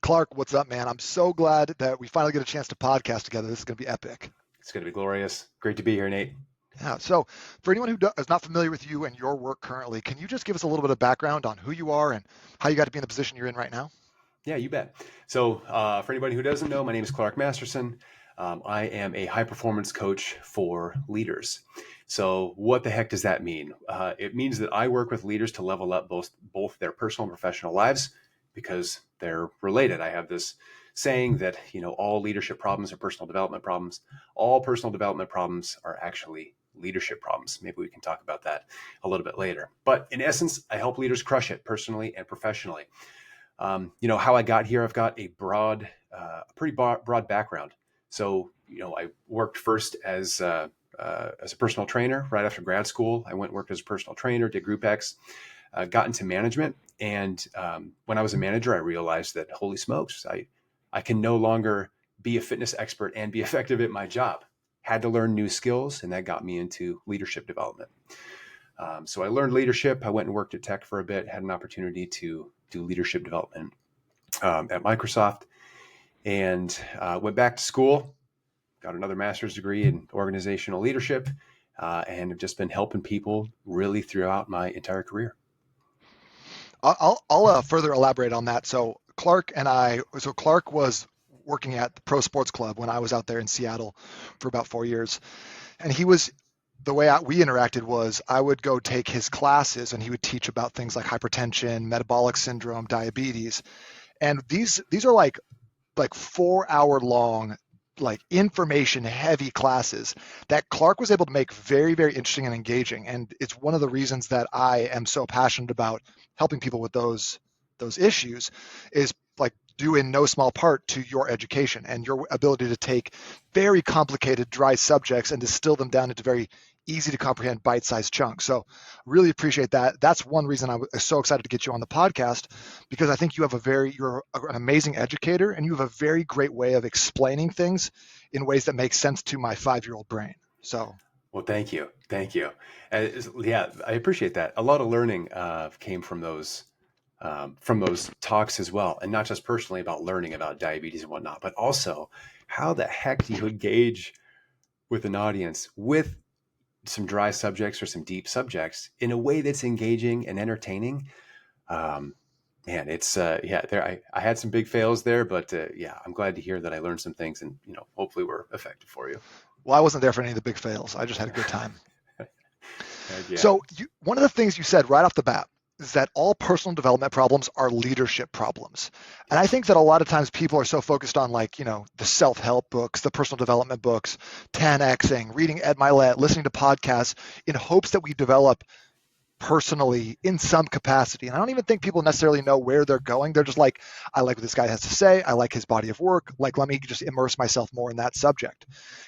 Clark, what's up, man? I'm so glad that we finally get a chance to podcast together. This is going to be epic. It's going to be glorious. Great to be here, Nate. Yeah. So, for anyone who is not familiar with you and your work currently, can you just give us a little bit of background on who you are and how you got to be in the position you're in right now? Yeah, you bet. So, for anybody who doesn't know, my name is Clark Masterson. I am a high performance coach for leaders. So, what the heck does that mean? It means that I work with leaders to level up both their personal and professional lives because they're related. I have this saying that all leadership problems are personal development problems. All personal development problems are actually leadership problems. Maybe we can talk about that a little bit later. But in essence, I help leaders crush it personally and professionally. How I got here, I've got a pretty broad background. So, I worked first as a personal trainer right after grad school. I went and worked as a personal trainer, did Group X, got into management. And when I was a manager, I realized that, holy smokes, I can no longer be a fitness expert and be effective at my job. Had to learn new skills, and that got me into leadership development. So I learned leadership. I went and worked at tech for a bit, had an opportunity to do leadership development at Microsoft, and went back to school, got another master's degree in organizational leadership, and have just been helping people really throughout my entire career. I'll further elaborate on that. So, Clark was working at the Pro Sports Club when I was out there in Seattle for about 4 years. And the way we interacted was I would go take his classes and he would teach about things like hypertension, metabolic syndrome, diabetes. And these are like 4 hour long, like information heavy classes that Clark was able to make very, very interesting and engaging. And it's one of the reasons that I am so passionate about helping people with those issues is like due in no small part to your education and your ability to take very complicated, dry subjects and distill them down into very easy to comprehend bite-sized chunks. So really appreciate that. That's one reason I was so excited to get you on the podcast, because I think you're an amazing educator and you have a very great way of explaining things in ways that make sense to my 5-year-old brain. So. Well, thank you. Yeah, I appreciate that. A lot of learning came from those talks as well. And not just personally about learning about diabetes and whatnot, but also how the heck do you engage with an audience with some dry subjects or some deep subjects in a way that's engaging and entertaining. Man, it's I had some big fails there, but I'm glad to hear that I learned some things and, hopefully we're effective for you. Well, I wasn't there for any of the big fails. I just had a good time. Yeah. So one of the things you said right off the bat is that all personal development problems are leadership problems. And I think that a lot of times people are so focused on the self-help books, the personal development books, 10Xing, reading Ed Milet, listening to podcasts in hopes that we develop personally in some capacity. And I don't even think people necessarily know where they're going. They're just like, I like what this guy has to say. I like his body of work. Like, let me just immerse myself more in that subject.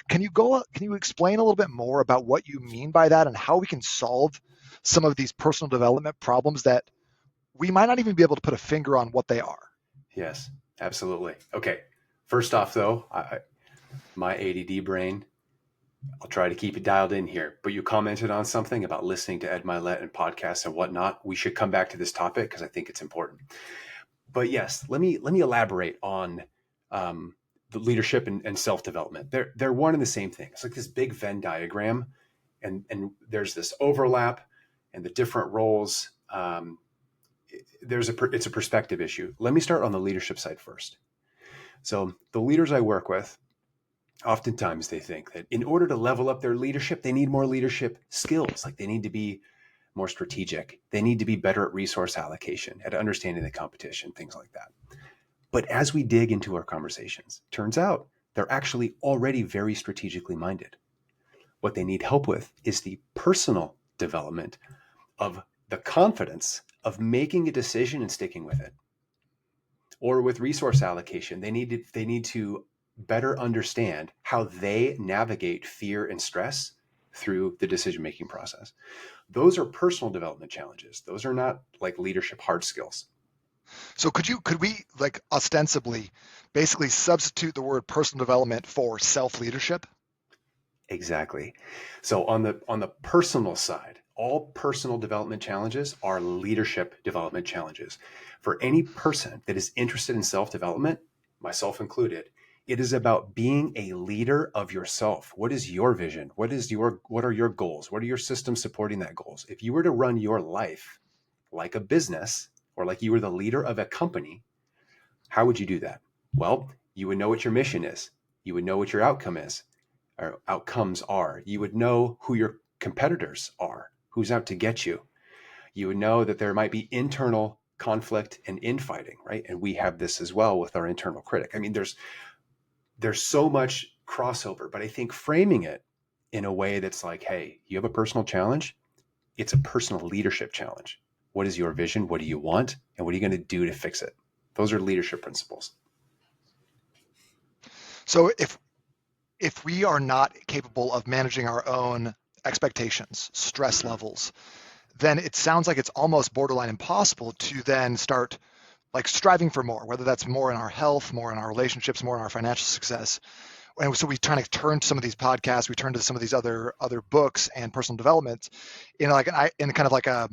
Can you explain a little bit more about what you mean by that and how we can solve some of these personal development problems that we might not even be able to put a finger on what they are? Yes, absolutely. Okay. First off though, my ADD brain, I'll try to keep it dialed in here, but you commented on something about listening to Ed Milet and podcasts and whatnot. We should come back to this topic because I think it's important. But yes, let me elaborate on the leadership and self-development. They're one and the same thing. It's like this big Venn diagram, and there's this overlap and the different roles. It's a perspective issue. Let me start on the leadership side first. So the leaders I work with, oftentimes they think that in order to level up their leadership, they need more leadership skills. Like they need to be more strategic. They need to be better at resource allocation, at understanding the competition, things like that. But as we dig into our conversations, turns out they're actually already very strategically minded. What they need help with is the personal development of the confidence of making a decision and sticking with it. Or with resource allocation, they need to better understand how they navigate fear and stress through the decision-making process. Those are personal development challenges. Those are not like leadership hard skills. So could we like ostensibly basically substitute the word personal development for self-leadership? Exactly. So on the personal side, All personal development challenges are leadership development challenges. For any person that is interested in self-development, myself included, it is about being a leader of yourself. What is your vision? What are your goals? What are your systems supporting that goals? If you were to run your life like a business or like you were the leader of a company, how would you do that? Well, you would know what your mission is. You would know what your outcome is or outcomes are. You would know who your competitors are, who's out to get you. You would know that there might be internal conflict and infighting, right? And we have this as well with our internal critic. I mean, there's so much crossover, but I think framing it in a way that's like, hey, you have a personal challenge. It's a personal leadership challenge. What is your vision? What do you want? And what are you going to do to fix it? Those are leadership principles. So if we are not capable of managing our own expectations, stress levels, then it sounds like it's almost borderline impossible to then start like striving for more, whether that's more in our health, more in our relationships, more in our financial success. And so we try to turn to some of these podcasts, we turn to some of these other books and personal development in kind of like a,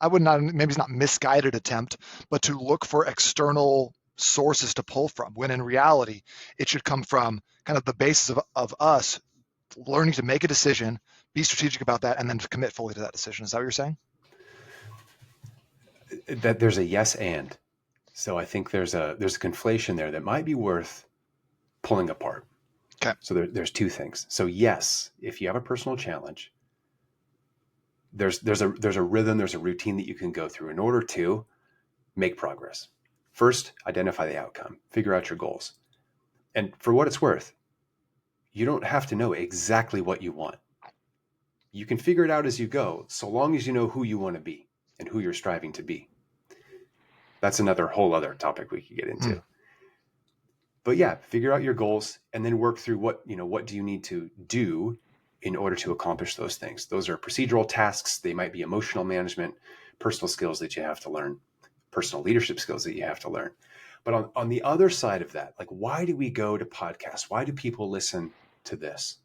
I would not, maybe it's not misguided attempt, but to look for external sources to pull from, when in reality, it should come from kind of the basis of us learning to make a decision, be strategic about that, and then to commit fully to that decision. Is that what you're saying? That there's a yes and. So I think there's a conflation there that might be worth pulling apart. Okay. So there's two things. So yes, if you have a personal challenge, there's a rhythm, there's a routine that you can go through in order to make progress. First, identify the outcome, figure out your goals. And for what it's worth, you don't have to know exactly what you want. You can figure it out as you go, so long as you know who you want to be and who you're striving to be. That's another whole other topic we could get into. But yeah, figure out your goals and then work through what do you need to do in order to accomplish those things. Those are procedural tasks. They might be emotional management, personal skills that you have to learn, personal leadership skills that you have to learn. But on the other side of that, like, why do we go to podcasts? Why do people listen to this?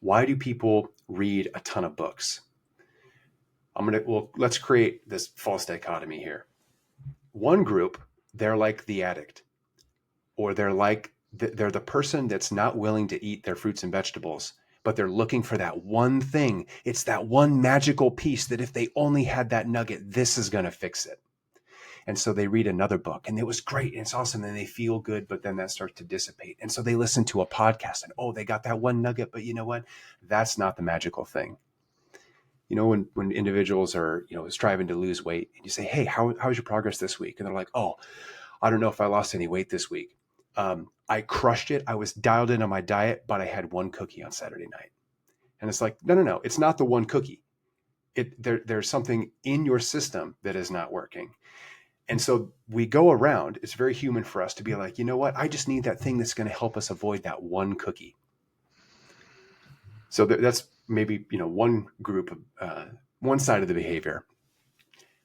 Why do people read a ton of books? Let's create this false dichotomy here. One group, they're like the addict, or they're the person that's not willing to eat their fruits and vegetables, but they're looking for that one thing. It's that one magical piece that if they only had that nugget, this is going to fix it. And so they read another book and it was great and it's awesome and they feel good, but then that starts to dissipate. And so they listen to a podcast and, they got that one nugget, but you know what? That's not the magical thing. When individuals are, striving to lose weight and you say, hey, how's your progress this week? And they're like, I don't know if I lost any weight this week. I crushed it. I was dialed in on my diet, but I had one cookie on Saturday night. And it's like, no. It's not the one cookie. There's something in your system that is not working. And so we go around, it's very human for us to be like, you know what? I just need that thing that's going to help us avoid that one cookie. So that's maybe, one group of, one side of the behavior.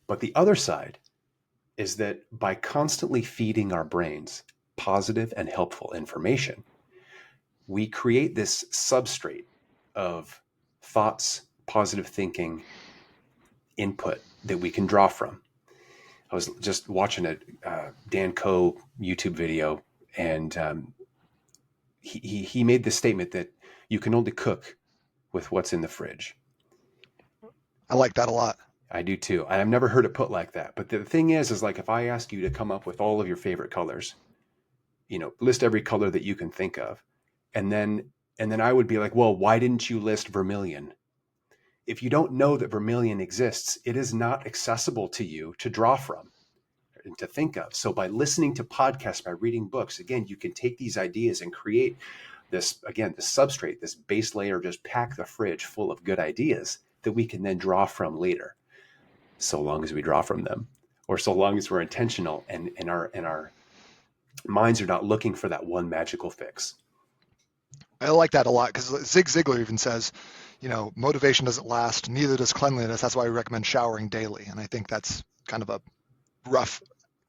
But the other side is that by constantly feeding our brains positive and helpful information, we create this substrate of thoughts, positive thinking, input that we can draw from. I was just watching a Dan Coe YouTube video, and he made the statement that you can only cook with what's in the fridge. I like that a lot. I do too. I've never heard it put like that. But the thing is like if I ask you to come up with all of your favorite colors, list every color that you can think of, and then I would be like, well, why didn't you list vermilion? If you don't know that vermilion exists, it is not accessible to you to draw from and to think of. So by listening to podcasts, by reading books, again, you can take these ideas and create this substrate, this base layer, just pack the fridge full of good ideas that we can then draw from later, so long as we draw from them, or so long as we're intentional and our minds are not looking for that one magical fix. I like that a lot because Zig Ziglar even says, motivation doesn't last, neither does cleanliness. That's why we recommend showering daily. And I think that's kind of a rough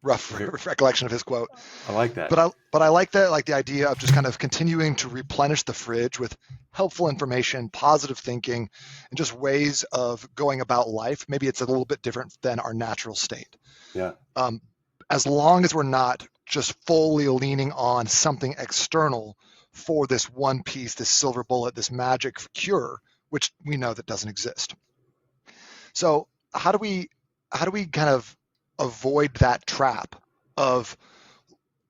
rough Very- recollection of his quote. I like that. But I like that, like the idea of just kind of continuing to replenish the fridge with helpful information, positive thinking, and just ways of going about life. Maybe it's a little bit different than our natural state. Yeah. Um, as long as we're not just fully leaning on something external for this one piece, this silver bullet, this magic cure, which we know that doesn't exist. So how do we kind of avoid that trap of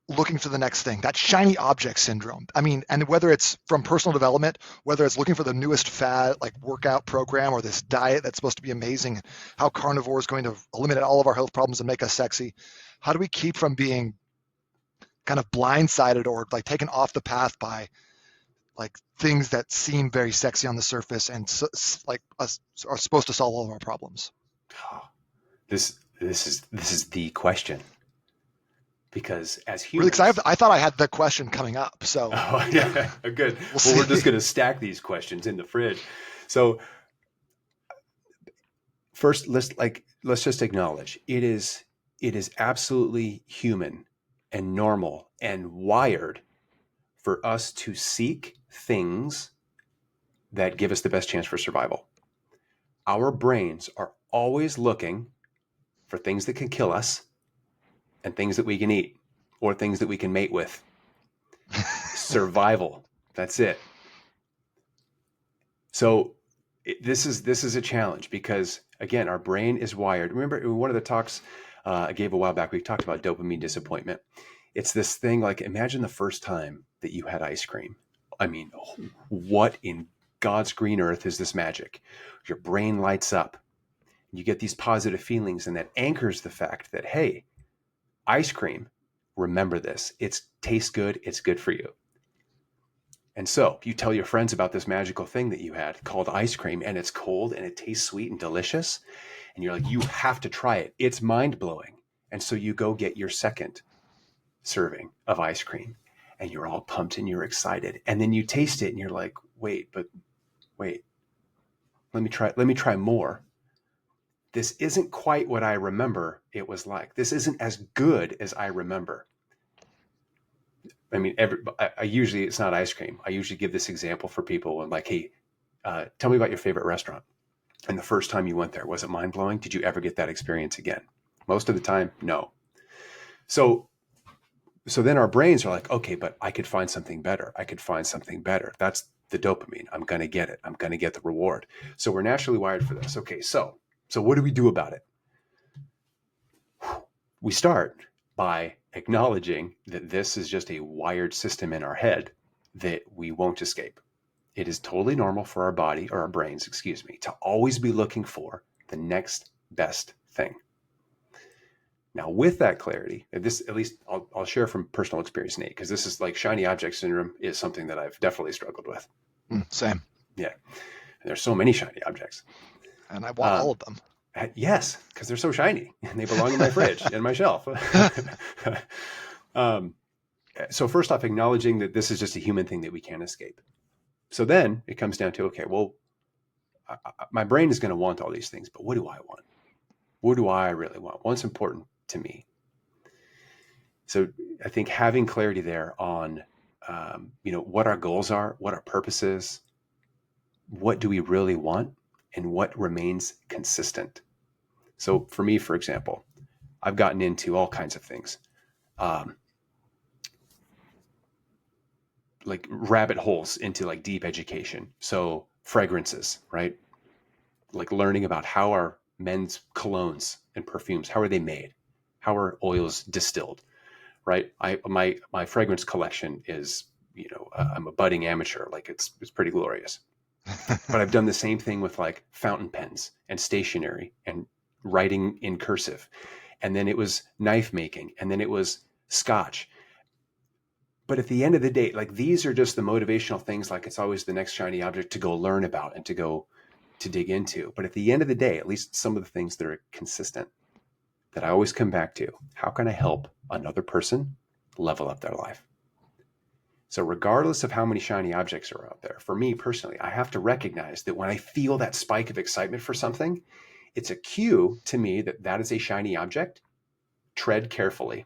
looking for the next thing, that shiny object syndrome? I mean, and whether it's from personal development, whether it's looking for the newest fad, like workout program or this diet that's supposed to be amazing, how carnivore is going to eliminate all of our health problems and make us sexy. How do we keep from being kind of blindsided or like taken off the path by like things that seem very sexy on the surface and like us are supposed to solve all of our problems? Oh, this is the question, because as Really, because humans, I thought I had the question coming up. So oh yeah, good. we'll Well, we're see. just going to stack these questions in the fridge. So first, let's just acknowledge it is absolutely human and normal and wired for us to seek things that give us the best chance for survival. Our brains are always looking for things that can kill us and things that we can eat or things that we can mate with. Survival. That's it. So this is a challenge because, again, our brain is wired. Remember in one of the talks I gave a while back, we talked about dopamine disappointment. It's this thing like, imagine the first time that you had ice cream. I mean, what in God's green earth is this magic? Your brain lights up. You get these positive feelings, and that anchors the fact that, hey, ice cream, remember this. It tastes good. It's good for you. And so you tell your friends about this magical thing that you had called ice cream, and it's cold and it tastes sweet and delicious. And you're like, you have to try it. It's mind blowing. And so you go get your second serving of ice cream and you're all pumped and you're excited. And then you taste it and you're like, wait, let me try more. This isn't quite what I remember it was like. This isn't as good as I remember. I mean, I usually, it's not ice cream. I usually give this example for people when like, hey, tell me about your favorite restaurant. And the first time you went there, was it mind blowing? Did you ever get that experience again? Most of the time, no. So then our brains are like, okay, but I could find something better. I could find something better. That's the dopamine. I'm going to get it. I'm going to get the reward. So we're naturally wired for this. Okay, so what do we do about it? We start by acknowledging that this is just a wired system in our head that we won't escape. It is totally normal for our body, or our brains, excuse me, to always be looking for the next best thing. Now, with that clarity, and this, at least I'll share from personal experience, Nate, because this is like shiny object syndrome is something that I've definitely struggled with. Same. Yeah. And there's so many shiny objects. And I want all of them. Yes, because they're so shiny and they belong in my fridge and my shelf. So first off, acknowledging that this is just a human thing that we can't escape. So then it comes down to, okay, well, my brain is going to want all these things, but what do I want? What do I really want? What's important to me? So I think having clarity there on, what our goals are, what our purpose is, what do we really want, and what remains consistent. So for me, for example, I've gotten into all kinds of things, like rabbit holes into like deep education. So fragrances, right? Like learning about how are men's colognes and perfumes, how are they made? How are oils distilled, right? My fragrance collection is, I'm a budding amateur. Like it's pretty glorious. But I've done the same thing with like fountain pens and stationery and writing in cursive. And then it was knife making, and then it was scotch. But at the end of the day, like these are just the motivational things. Like it's always the next shiny object to go learn about and to dig into. But at the end of the day, at least some of the things that are consistent that I always come back to, how can I help another person level up their life? So regardless of how many shiny objects are out there, for me personally, I have to recognize that when I feel that spike of excitement for something, it's a cue to me that that is a shiny object tread carefully.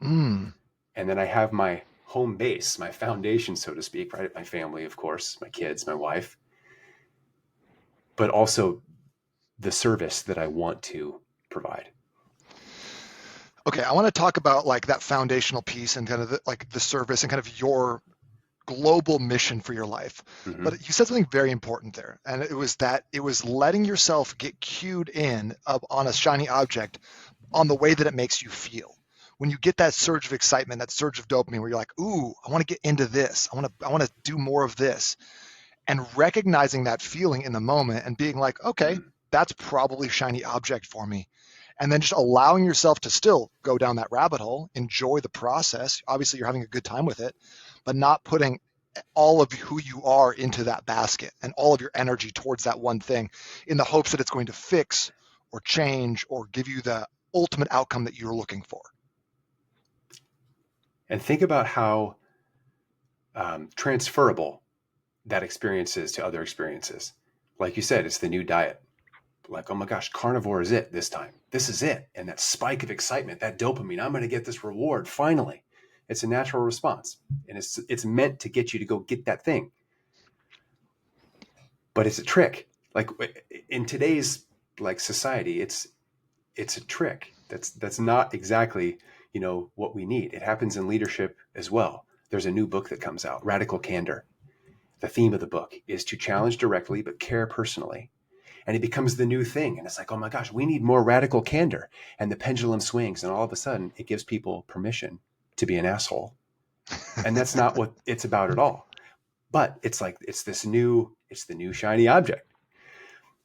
Mm. And then I have my home base, my foundation, so to speak, right? My family, of course, my kids, my wife, but also the service that I want to provide. Okay, I want to talk about like that foundational piece and kind of like the service and kind of your global mission for your life. Mm-hmm. But you said something very important there, and it was letting yourself get cued in up on a shiny object on the way that it makes you feel. When you get that surge of excitement, that surge of dopamine, where you're like, "Ooh, I want to get into this. I want to do more of this," and recognizing that feeling in the moment and being like, "Okay, that's probably a shiny object for me." And then just allowing yourself to still go down that rabbit hole, enjoy the process. Obviously, you're having a good time with it, but not putting all of who you are into that basket and all of your energy towards that one thing in the hopes that it's going to fix or change or give you the ultimate outcome that you're looking for. And think about how transferable that experience is to other experiences. Like you said, it's the new diet. Like, oh my gosh, carnivore is it this time. This is it. And that spike of excitement, that dopamine, I'm going to get this reward finally. It's a natural response. And it's meant to get you to go get that thing. But it's a trick. Like in today's like society, it's a trick. That's not exactly, what we need. It happens in leadership as well. There's a new book that comes out, Radical Candor. The theme of the book is to challenge directly but care personally. And it becomes the new thing. And it's like, oh my gosh, we need more radical candor. And the pendulum swings. And all of a sudden, it gives people permission to be an asshole. And that's not what it's about at all. But it's like, it's the new shiny object.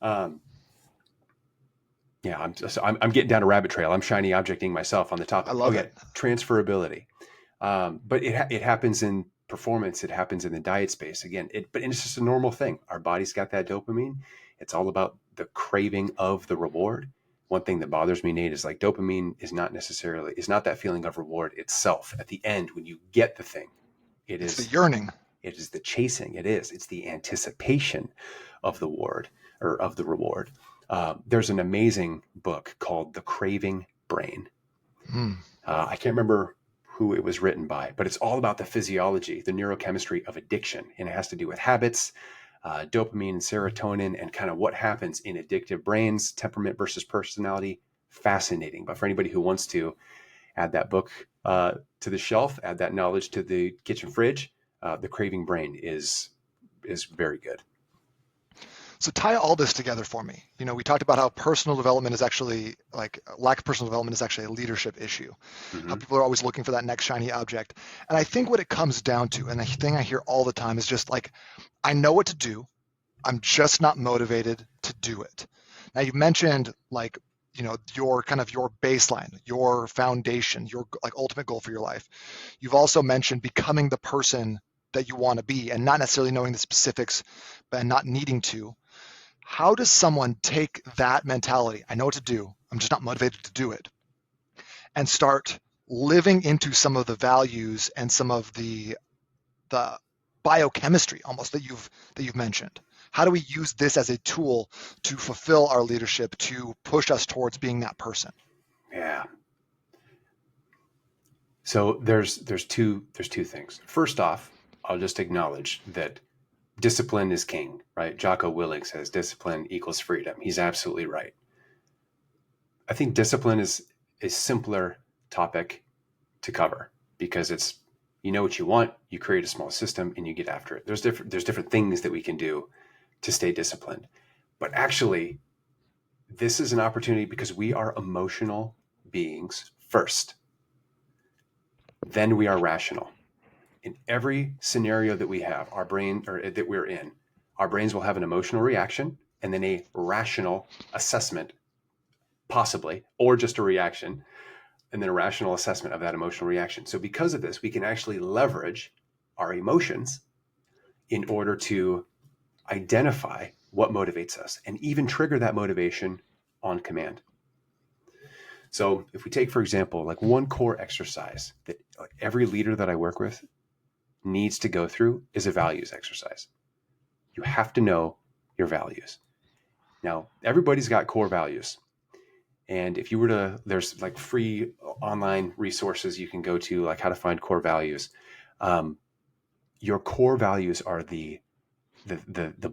Yeah, I'm getting down a rabbit trail. I'm shiny objecting myself on the I topic. love Okay, it. transferability. But it happens in performance. It happens in the diet space again. But it's just a normal thing. Our body's got that dopamine. It's all about the craving of the reward. One thing that bothers me, Nate, is like dopamine is not that feeling of reward itself. At the end, when you get the thing, it It's the is yearning. it is the chasing. It's the anticipation of the ward or of the reward. There's an amazing book called The Craving Brain. Mm. I can't remember who it was written by, but it's all about the physiology, the neurochemistry of addiction. And it has to do with habits, dopamine, serotonin, and kind of what happens in addictive brains, temperament versus personality. Fascinating. But for anybody who wants to add that book to the shelf, add that knowledge to the kitchen fridge, The Craving Brain is very good. So tie all this together for me. We talked about how personal development is actually like lack of personal development is actually a leadership issue. How Mm-hmm. people are always looking for that next shiny object. And I think what it comes down to, and the thing I hear all the time is just like, I know what to do. I'm just not motivated to do it. Now you've mentioned like, your kind of your baseline, your foundation, your like ultimate goal for your life. You've also mentioned becoming the person that you want to be and not necessarily knowing the specifics, but not needing to. How does someone take that mentality, I know what to do, I'm just not motivated to do it, and start living into some of the values and some of the biochemistry almost that you've mentioned? How do we use this as a tool to fulfill our leadership, to push us towards being that person? Yeah. So there's two things. First off, I'll just acknowledge that discipline is king, right? Jocko Willink says discipline equals freedom. He's absolutely right. I think discipline is a simpler topic to cover because it's you know what you want, you create a small system and you get after it. There's different things that we can do to stay disciplined. But actually, this is an opportunity because we are emotional beings first. Then we are rational. In every scenario that we have, our brain or that we're in, our brains will have an emotional reaction and then a rational assessment, possibly, or just a reaction, and then a rational assessment of that emotional reaction. So because of this, we can actually leverage our emotions in order to identify what motivates us and even trigger that motivation on command. So if we take, for example, like one core exercise that like every leader that I work with needs to go through is a values exercise. You have to know your values. Now, everybody's got core values. And if you were to, there's like free online resources you can go to, like how to find core values. Um, your core values are the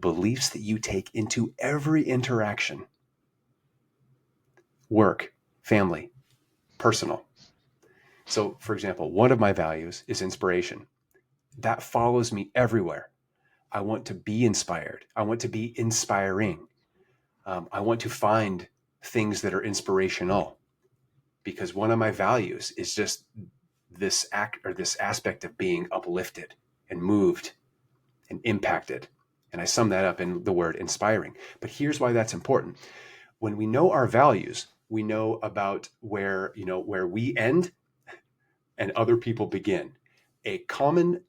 beliefs that you take into every interaction: work, family, personal. So, for example, one of my values is inspiration. That follows me everywhere. I want to be inspired. I want to be inspiring. I want to find things that are inspirational, because one of my values is just this act or this aspect of being uplifted and moved and impacted. And I sum that up in the word inspiring. But here's why that's important. When we know our values, we know about where we end and other people begin. A common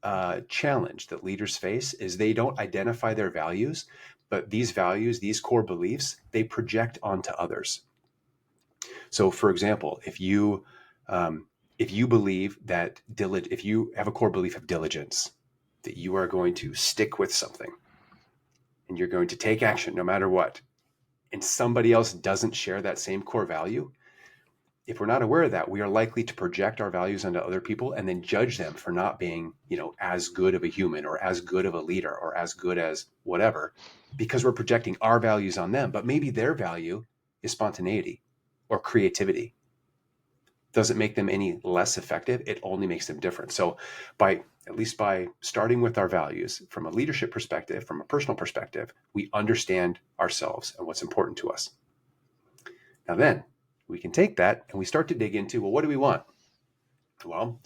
challenge that leaders face is they don't identify their values, but these values, these core beliefs, they project onto others. So, for example, if you believe that if you have a core belief of diligence, that you are going to stick with something and you're going to take action no matter what, and somebody else doesn't share that same core value, if we're not aware of that, we are likely to project our values onto other people and then judge them for not being, as good of a human or as good of a leader or as good as whatever, because we're projecting our values on them. But maybe their value is spontaneity or creativity. Doesn't make them any less effective. It only makes them different. So at least by starting with our values from a leadership perspective, from a personal perspective, we understand ourselves and what's important to us. Now then, we can take that and we start to dig into, well, what do we want? Well,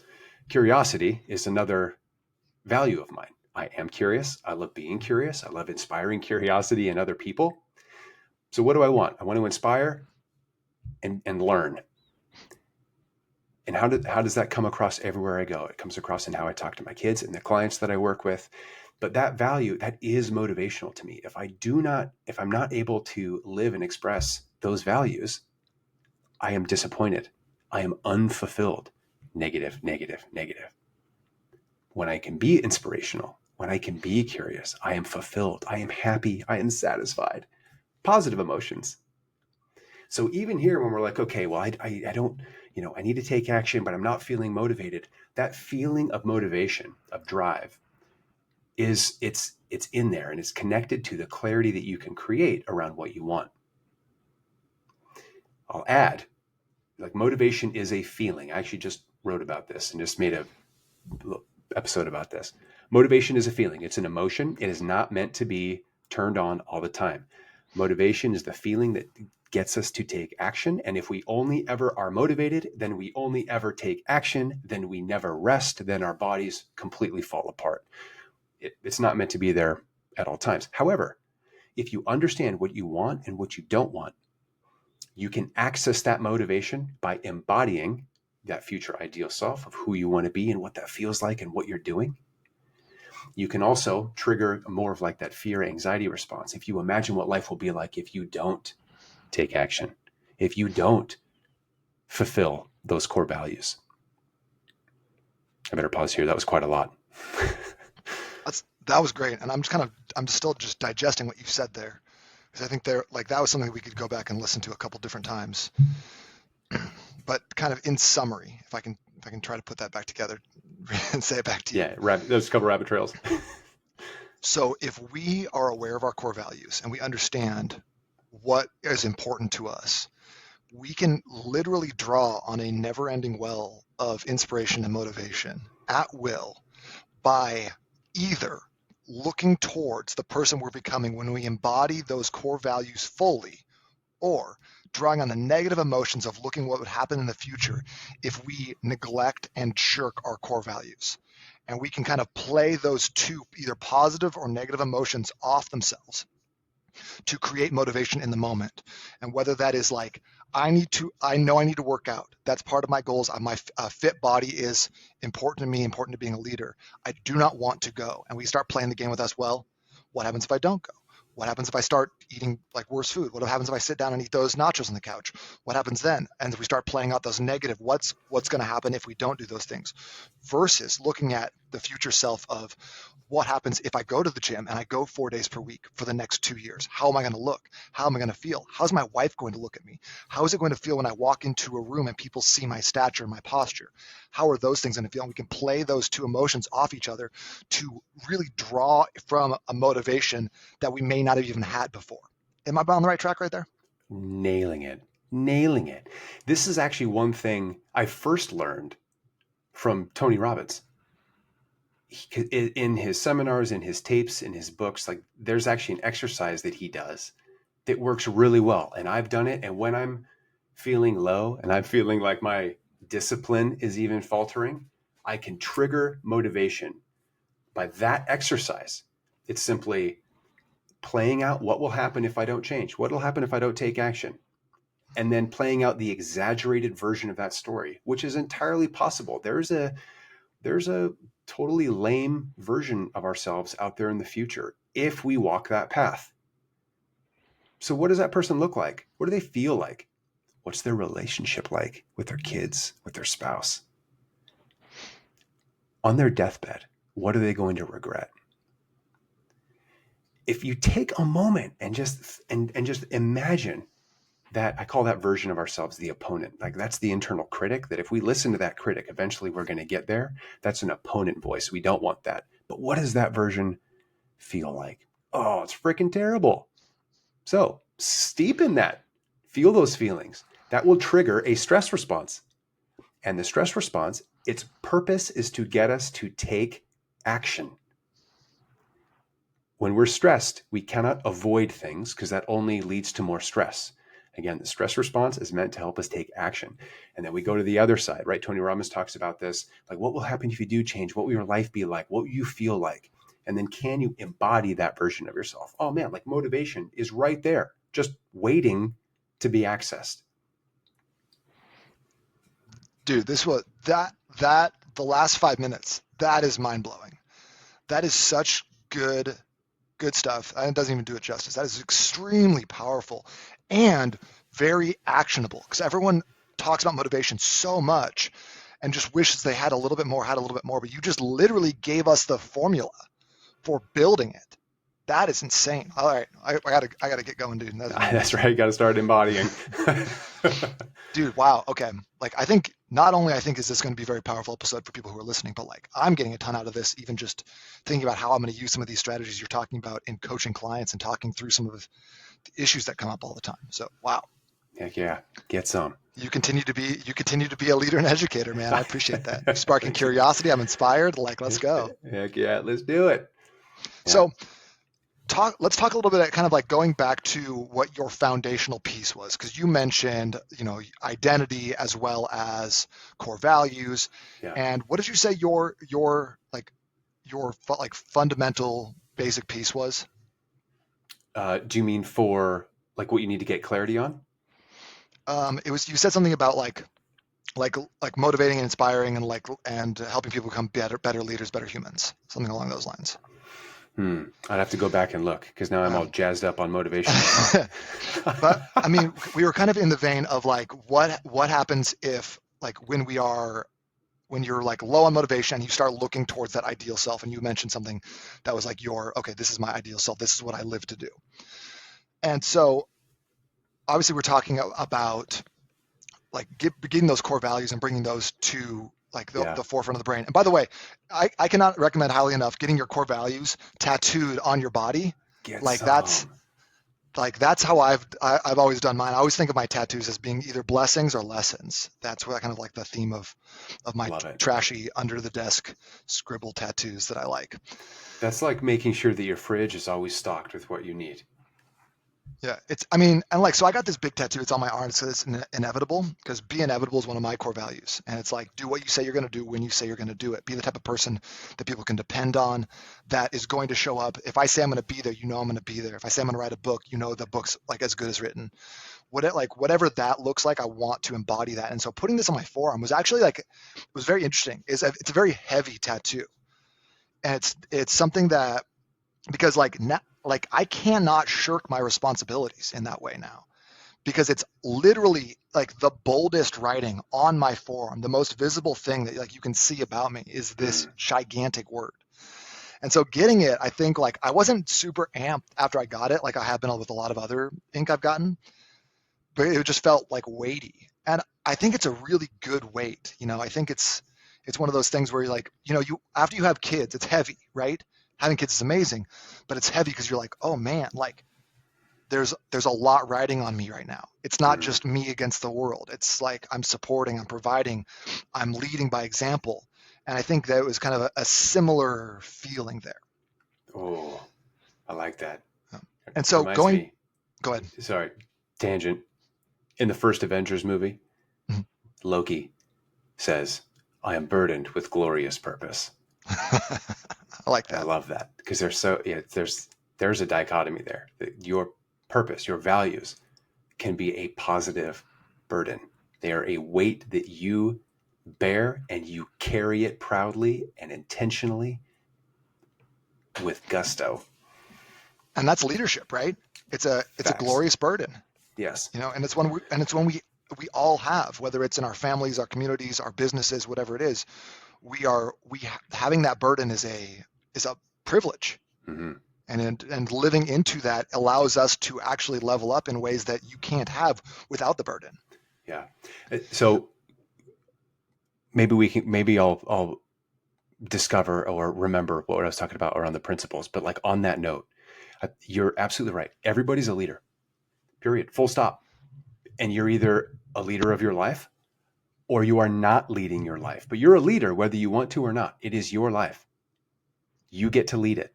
curiosity is another value of mine. I am curious. I love being curious. I love inspiring curiosity in other people. So what do I want? I want to inspire and learn. And how does that come across everywhere I go? It comes across in how I talk to my kids and the clients that I work with. But that value, that is motivational to me. If I'm not able to live and express those values, I am disappointed. I am unfulfilled. Negative, negative, negative. When I can be inspirational, when I can be curious, I am fulfilled. I am happy. I am satisfied. Positive emotions. So even here, when we're like, okay, well, I don't, I need to take action, but I'm not feeling motivated. That feeling of motivation, of drive, it's in there, and it's connected to the clarity that you can create around what you want. I'll add, like, motivation is a feeling. I actually just wrote about this and just made a episode about this. Motivation is a feeling. It's an emotion. It is not meant to be turned on all the time. Motivation is the feeling that gets us to take action. And if we only ever are motivated, then we only ever take action, then we never rest, then our bodies completely fall apart. It's not meant to be there at all times. However, if you understand what you want and what you don't want, you can access that motivation by embodying that future ideal self of who you want to be and what that feels like and what you're doing. You can also trigger more of like that fear anxiety response. If you imagine what life will be like if you don't take action, if you don't fulfill those core values. I better pause here. That was quite a lot. That was great, and I'm still just digesting what you said there, because I think that was something we could go back and listen to a couple different times. But kind of in summary, if I can try to put that back together and say it back to you. Yeah, there's a couple rabbit trails. So if we are aware of our core values and we understand what is important to us, we can literally draw on a never-ending well of inspiration and motivation at will by either looking towards the person we're becoming when we embody those core values fully, or drawing on the negative emotions of looking what would happen in the future if we neglect and shirk our core values. And we can kind of play those two, either positive or negative emotions, off themselves to create motivation in the moment. And whether that is like, I know I need to work out. That's part of my goals. My fit body is important to me, important to being a leader. I do not want to go. And we start playing the game with us. Well, what happens if I don't go? What happens if I start eating like worse food? What happens if I sit down and eat those nachos on the couch? What happens then? And if we start playing out those negative, what's going to happen if we don't do those things? Versus looking at the future self of what happens if I go to the gym and I go 4 days per week for the next 2 years? How am I going to look? How am I going to feel? How's my wife going to look at me? How is it going to feel when I walk into a room and people see my stature and my posture? How are those things going to feel? And we can play those two emotions off each other to really draw from a motivation that we may not have even had before. Am I on the right track right there? Nailing it. Nailing it. This is actually one thing I first learned from Tony Robbins. In his seminars, in his tapes, in his books, like there's actually an exercise that he does that works really well. And I've done it. And when I'm feeling low and I'm feeling like my discipline is even faltering, I can trigger motivation by that exercise. It's simply playing out what will happen if I don't change, what will happen if I don't take action, and then playing out the exaggerated version of that story, which is entirely possible. There's a totally lame version of ourselves out there in the future if we walk that path. So what does that person look like? What do they feel like? What's their relationship like with their kids, with their spouse? On their deathbed, what are they going to regret? If you take a moment and just imagine that, I call that version of ourselves the opponent. Like that's the internal critic, that if we listen to that critic, eventually we're going to get there. That's an opponent voice. We don't want that. But what does that version feel like? Oh, it's freaking terrible. So steep in that, feel those feelings. That will trigger a stress response. And the stress response, its purpose is to get us to take action. When we're stressed, we cannot avoid things because that only leads to more stress. Again, the stress response is meant to help us take action. And then we go to the other side, right? Tony Robbins talks about this, like what will happen if you do change? What will your life be like? What will you feel like? And then can you embody that version of yourself? Oh man, like motivation is right there, just waiting to be accessed. Dude, the last 5 minutes, that is mind blowing. That is such good stuff. And it doesn't even do it justice. That is extremely powerful and very actionable because everyone talks about motivation so much and just wishes they had a little bit more, but you just literally gave us the formula for building it. That is insane. All right. I gotta get going, dude. That's right. You got to start embodying. Dude, wow. Okay. Like, I think not only is this going to be a very powerful episode for people who are listening, but like I'm getting a ton out of this, even just thinking about how I'm going to use some of these strategies you're talking about in coaching clients and talking through some of the issues that come up all the time. So, wow. Heck yeah. Get some. You continue to be a leader and educator, man. I appreciate that. You're sparking curiosity. I'm inspired. Like, let's go. Heck yeah. Let's do it. Yeah. So, let's talk a little bit, kind of like going back to what your foundational piece was, because you mentioned, identity as well as core values. Yeah. And what did you say your fundamental basic piece was? Do you mean for like what you need to get clarity on? It was, you said something about like motivating and inspiring and helping people become better leaders, better humans, something along those lines. I'd have to go back and look because now I'm all jazzed up on motivation. But I mean, we were kind of in the vein of like, what happens if like when you're like low on motivation and you start looking towards that ideal self, and you mentioned something that was like okay, this is my ideal self. This is what I live to do. And so obviously we're talking about like getting those core values and bringing those to like the forefront of the brain. And by the way, I cannot recommend highly enough getting your core values tattooed on your body. That's how I've always done mine. I always think of my tattoos as being either blessings or lessons. That's what kind of like the theme of my trashy under the desk scribble tattoos that I like. That's like making sure that your fridge is always stocked with what you need. Yeah, so I got this big tattoo. It's on my arm. So it's inevitable, because be inevitable is one of my core values. And it's like, do what you say you're going to do when you say you're going to do it. Be the type of person that people can depend on, that is going to show up. If I say I'm going to be there, I'm going to be there. If I say I'm going to write a book, the book's like as good as written. Whatever that looks like, I want to embody that. And so putting this on my forearm was actually it was very interesting. It's a very heavy tattoo. And it's something that, because like I cannot shirk my responsibilities in that way now because it's literally like the boldest writing on my forearm. The most visible thing that like you can see about me is this Mm, gigantic word. And so getting it, I think like I wasn't super amped after I got it, like I have been with a lot of other ink I've gotten, but it just felt like weighty. And I think it's a really good weight. I think it's one of those things where you're like, you after you have kids, it's heavy, right? Having kids is amazing, but it's heavy because you're like, oh man, like there's a lot riding on me right now. It's not mm. just me against the world. It's like I'm supporting, I'm providing, I'm leading by example. And I think that it was kind of a similar feeling there. Oh, I like that. And so Reminds going, me, go ahead. sorry, tangent. In the first Avengers movie, Loki says, I am burdened with glorious purpose. I like And I that. love that because there's a dichotomy there. Your purpose, your values can be a positive burden. They are a weight that you bear and you carry it proudly and intentionally with gusto. And that's leadership, right? It's a Facts. glorious burden, Yes. and it's one we all have, whether it's in our families, our communities, our businesses, whatever it is. Having that burden is a privilege, Hmm. and living into that allows us to actually level up in ways that you can't have without the burden. Yeah. So maybe I'll discover or remember what I was talking about around the principles. But like on that note, you're absolutely right. Everybody's a leader, period, full stop. And you're either a leader of your life or you are not leading your life. But you're a leader whether you want to or not. It is your life. You get to lead it.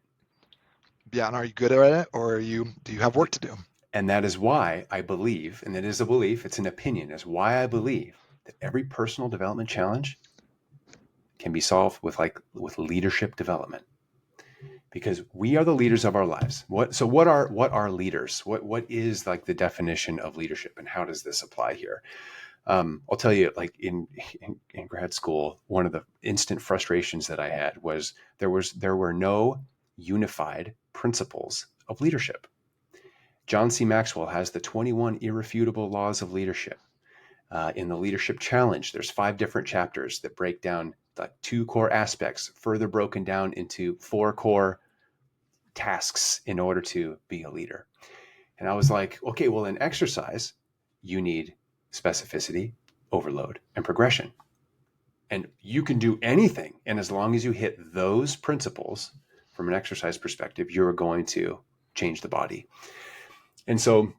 Yeah, and are you good at it, or do you have work to do? And that is why I believe, and it is a belief, it's an opinion, is why I believe that every personal development challenge can be solved with leadership development. Because we are the leaders of our lives. What are leaders? What is like the definition of leadership and how does this apply here? I'll tell you, like in grad school, one of the instant frustrations that I had was there were no unified principles of leadership. John C. Maxwell has the 21 irrefutable laws of leadership. In the leadership challenge, there's 5 different chapters that break down the 2 core aspects, further broken down into 4 core tasks in order to be a leader. And I was like, okay, well, in exercise, you need specificity, overload, and progression. And you can do anything. And as long as you hit those principles from an exercise perspective, you're going to change the body. And so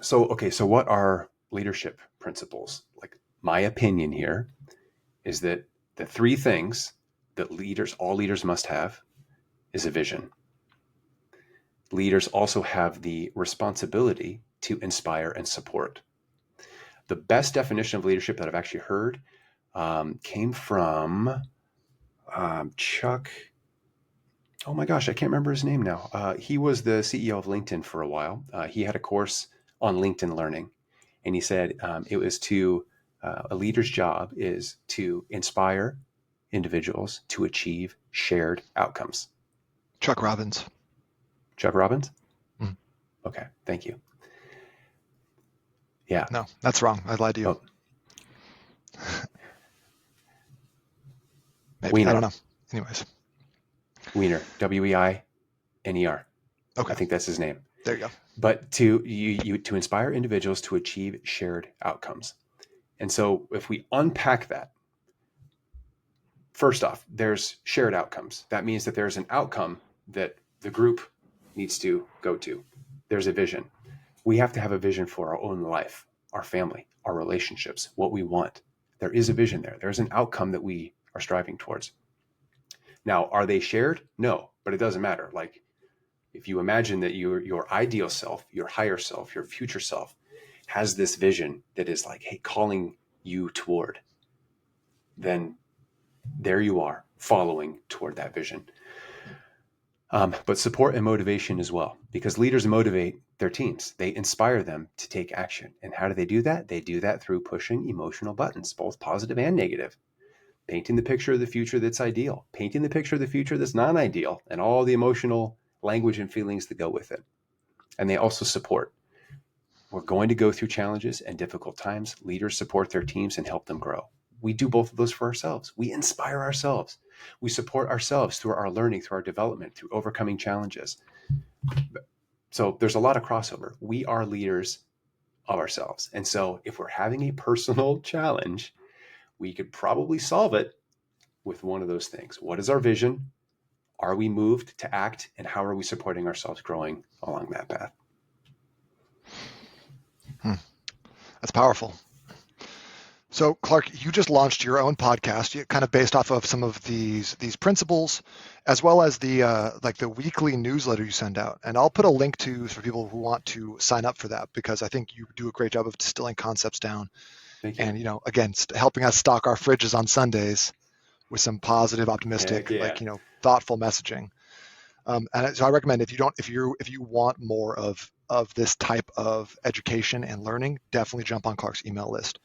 what are leadership principles? Like my opinion here is that the 3 things that all leaders must have is a vision. Leaders also have the responsibility to inspire and support. The best definition of leadership that I've actually heard came from Chuck. Oh my gosh, I can't remember his name now. He was the CEO of LinkedIn for a while. He had a course on LinkedIn learning, and he said it was a leader's job is to inspire individuals to achieve shared outcomes. Chuck Robbins. Chuck Robbins? Mm. Okay, thank you. Yeah. No, that's wrong. I lied to you. Oh, Maybe, I don't Wiener. know. Anyways, Wiener. Weiner. I okay, think that's his name. there you go. But to inspire individuals to achieve shared outcomes. And so if we unpack that, first off, there's shared outcomes. That means that there's an outcome that the group needs to go to. There's a vision. We have to have a vision for our own life, our family, our relationships, what we want. There is a vision there. There's an outcome that we are striving towards. Now, are they shared? No, but it doesn't matter. Like if you imagine that your ideal self, your higher self, your future self has this vision that is like, hey, calling you toward, then there you are following toward that vision. But support and motivation as well, because leaders motivate their teams. They inspire them to take action. And how do they do that? They do that through pushing emotional buttons, both positive and negative, painting the picture of the future that's ideal, painting the picture of the future that's non-ideal, and all the emotional language and feelings that go with it. And they also support. We're going to go through challenges and difficult times. Leaders support their teams and help them grow. We do both of those for ourselves. We inspire ourselves. We support ourselves through our learning, through our development, through overcoming challenges. So there's a lot of crossover. We are leaders of ourselves. And so if we're having a personal challenge, we could probably solve it with one of those things. What is our vision? Are we moved to act? And how are we supporting ourselves growing along that path? That's powerful. So, Clark, you just launched your own podcast, kind of based off of some of these principles, as well as the like the weekly newsletter you send out. And I'll put a link to for people who want to sign up for that, because I think you do a great job of distilling concepts down. Thank you. And again, helping us stock our fridges on Sundays with some positive, optimistic, thoughtful messaging. And so I recommend, if you want more of this type of education and learning, definitely jump on Clark's email list.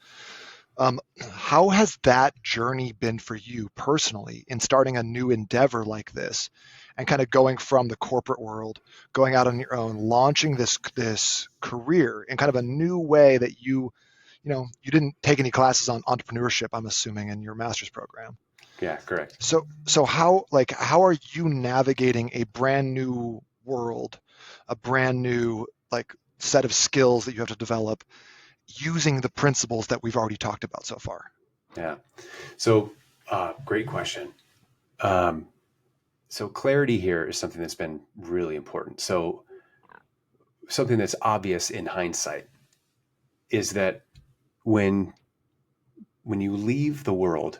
How has that journey been for you personally in starting a new endeavor like this, and kind of going from the corporate world, going out on your own, launching this career in kind of a new way that you didn't take any classes on entrepreneurship, I'm assuming, in your master's program. Yeah, correct. So how are you navigating a brand new world, a brand new set of skills that you have to develop, using the principles that we've already talked about so far? Yeah. So great question. So clarity here is something that's been really important. So something that's obvious in hindsight is that when you leave the world,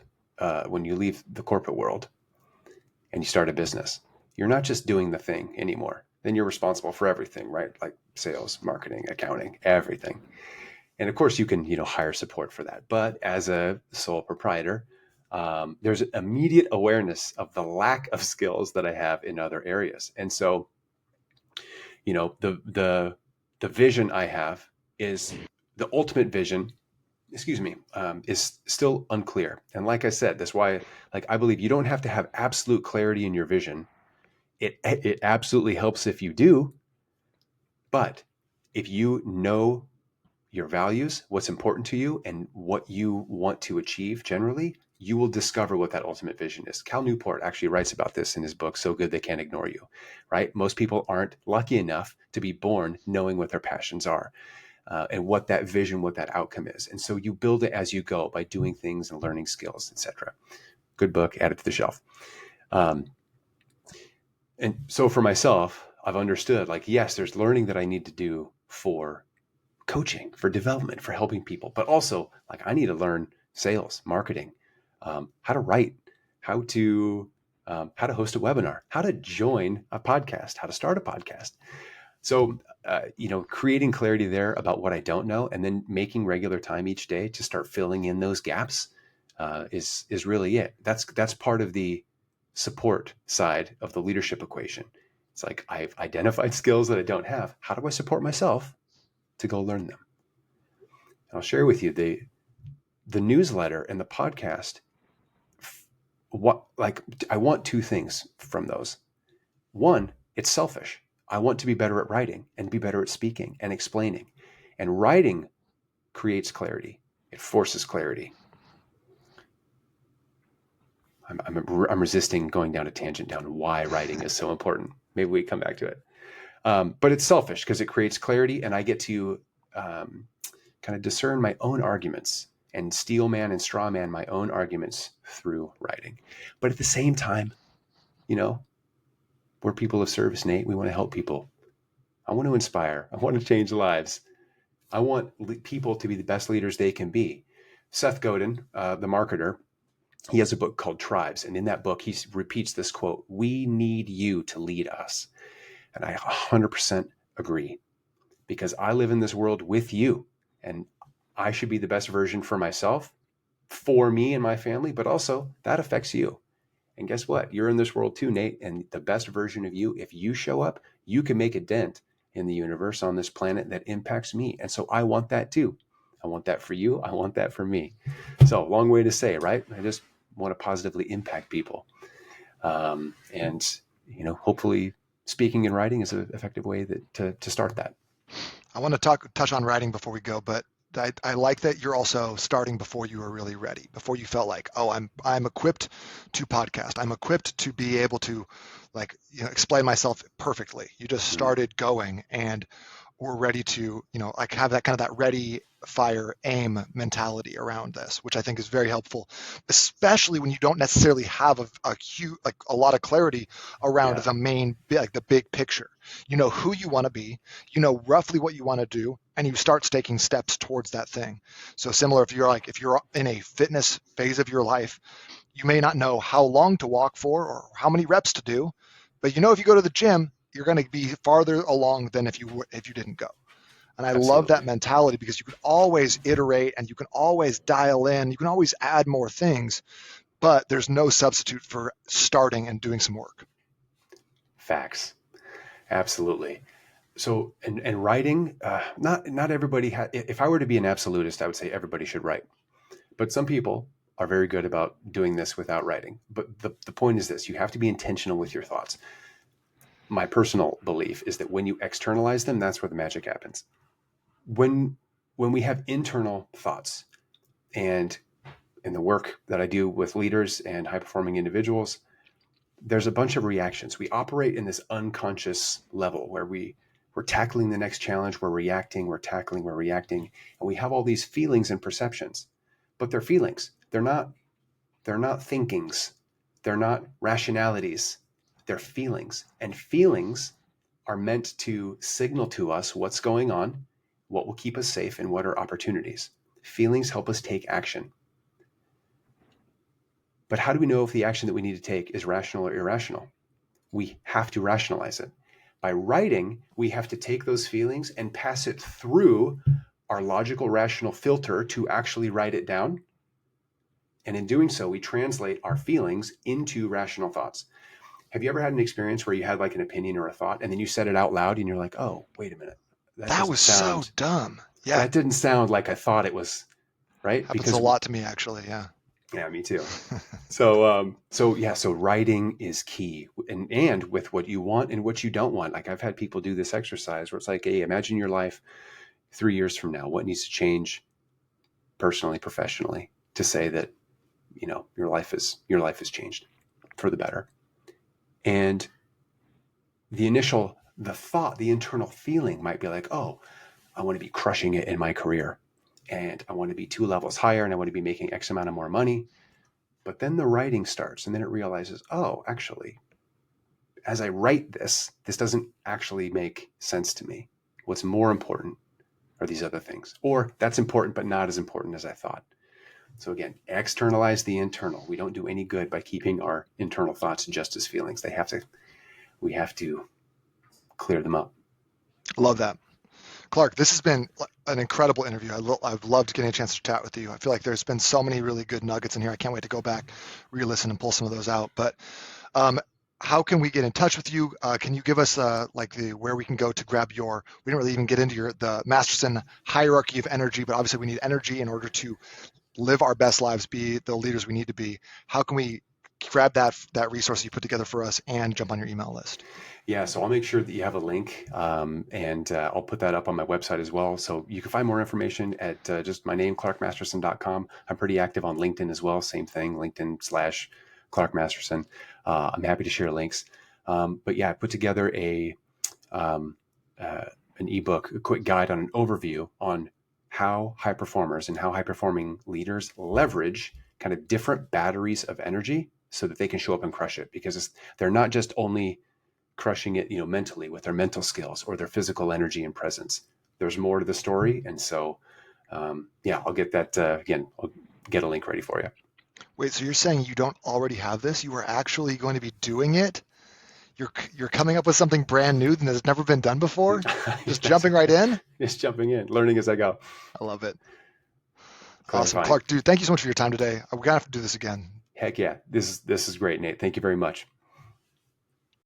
when you leave the corporate world and you start a business, you're not just doing the thing anymore. Then you're responsible for everything, right? Like sales, marketing, accounting, everything. And of course you can, hire support for that. But as a sole proprietor, there's an immediate awareness of the lack of skills that I have in other areas. And so, the vision I have is the ultimate vision, is still unclear. And like I said, that's why, I believe you don't have to have absolute clarity in your vision. It absolutely helps if you do. But if you know your values, what's important to you, and what you want to achieve generally, you will discover what that ultimate vision is. Cal Newport actually writes about this in his book, So Good They Can't Ignore You, right? Most people aren't lucky enough to be born knowing what their passions are, and what that vision, what that outcome is. And so you build it as you go by doing things and learning skills, etc. Good book, add it to the shelf. And so for myself, I've understood, yes, there's learning that I need to do for coaching, for development, for helping people, but also I need to learn sales, marketing, how to write, how to host a webinar, how to join a podcast, how to start a podcast. So, creating clarity there about what I don't know, and then making regular time each day to start filling in those gaps is really it. That's part of the support side of the leadership equation. It's I've identified skills that I don't have. How do I support myself to go learn them? And I'll share with you the newsletter and the podcast. I want two things from those. One, it's selfish. I want to be better at writing and be better at speaking and explaining. And writing creates clarity. It forces clarity. I'm resisting going down a tangent down why writing is so important. Maybe we come back to it. But it's selfish because it creates clarity, and I get to kind of discern my own arguments and steel man and straw man my own arguments through writing. But at the same time, we're people of service, Nate. We want to help people. I want to inspire. I want to change lives. I want people to be the best leaders they can be. Seth Godin, the marketer, he has a book called Tribes. And in that book, he repeats this quote: "We need you to lead us." And I 100% agree, because I live in this world with you, and I should be the best version for myself, for me and my family, but also that affects you. And guess what? You're in this world too, Nate. And the best version of you, if you show up, you can make a dent in the universe on this planet that impacts me. And so I want that too. I want that for you. I want that for me. So long way to say, right? I just want to positively impact people. And, hopefully speaking and writing is an effective way to start that. I want to touch on writing before we go, but I like that you're also starting before you were really ready, before you felt like, oh, I'm equipped to podcast. I'm equipped to be able to explain myself perfectly. You just Mm, started going and we're ready to, like have that kind of that ready, fire, aim mentality around this, which I think is very helpful, especially when you don't necessarily have a huge, like a lot of clarity around yeah. the main, like the big picture. You know who you want to be, you know roughly what you want to do, and you start taking steps towards that thing. So similar, if you're in a fitness phase of your life, you may not know how long to walk for or how many reps to do, but if you go to the gym, you're going to be farther along than if you didn't go. And I love that Absolutely. mentality because you can always iterate and you can always dial in, you can always add more things, but there's no substitute for starting and doing some work. Facts. Absolutely. So, and writing, not everybody if I were to be an absolutist, I would say everybody should write. But some people are very good about doing this without writing. But the point is this: you have to be intentional with your thoughts. My personal belief is that when you externalize them, that's where the magic happens. When we have internal thoughts, and in the work that I do with leaders and high performing individuals, there's a bunch of reactions. We operate in this unconscious level where we're tackling the next challenge, we're reacting, we're tackling, we're reacting, and we have all these feelings and perceptions. But they're feelings. They're not thinkings. They're not rationalities. They're feelings. And feelings are meant to signal to us what's going on, what will keep us safe, and what are opportunities. Feelings help us take action. But how do we know if the action that we need to take is rational or irrational? We have to rationalize it. By writing, we have to take those feelings and pass it through our logical, rational filter to actually write it down. And in doing so, we translate our feelings into rational thoughts. Have you ever had an experience where you had like an opinion or a thought and then you said it out loud and you're like, oh, wait a minute. That That doesn't was so sound, dumb. Yeah, that didn't sound like I thought it was, right? happens a Because, lot to me actually. Yeah. yeah, me too. So writing is key, and with what you want and what you don't want. Like I've had people do this exercise where it's like, hey, imagine your life 3 years from now. What needs to change personally, professionally, to say that your life has changed for the better. And the internal feeling might be like, oh, I want to be crushing it in my career, and I want to be 2 levels higher, and I want to be making X amount of more money. But then the writing starts, and then it realizes, oh, actually, as I write this doesn't actually make sense to me. What's more important are these other things. Or that's important, but not as important as I thought. So again, externalize the internal. We don't do any good by keeping our internal thoughts just as feelings. We have to clear them up. Love that. Clark, this has been an incredible interview. I've loved getting a chance to chat with you. I feel like there's been so many really good nuggets in here. I can't wait to go back, re-listen, and pull some of those out. But um, how can we get in touch with you? Can you give us where we can go to grab your? We didn't really even get into the Masterson hierarchy of energy, but obviously we need energy in order to live our best lives, be the leaders we need to be. How can we grab that resource you put together for us and jump on your email list? Yeah, so I'll make sure that you have a link, and I'll put that up on my website as well. So you can find more information at just my name, clarkmasterson.com. I'm pretty active on LinkedIn as well. Same thing, LinkedIn/Clark Masterson. I'm happy to share links. But yeah, I put together um, an ebook, a quick guide on an overview on how high performers and how high performing leaders leverage kind of different batteries of energy so that they can show up and crush it, because they're not just only crushing it, mentally with their mental skills or their physical energy and presence. There's more to the story. And so, yeah, I'll get that, again, I'll get a link ready for you. Wait, so you're saying you don't already have this? You are actually going to be doing it? You're coming up with something brand new that has never been done before? Just That's jumping right. right in? Just jumping in, learning as I go. I love it. Awesome. Clarifying. Clark, dude, thank you so much for your time today. We're gonna have to do this again. Heck yeah. This is great, Nate. Thank you very much.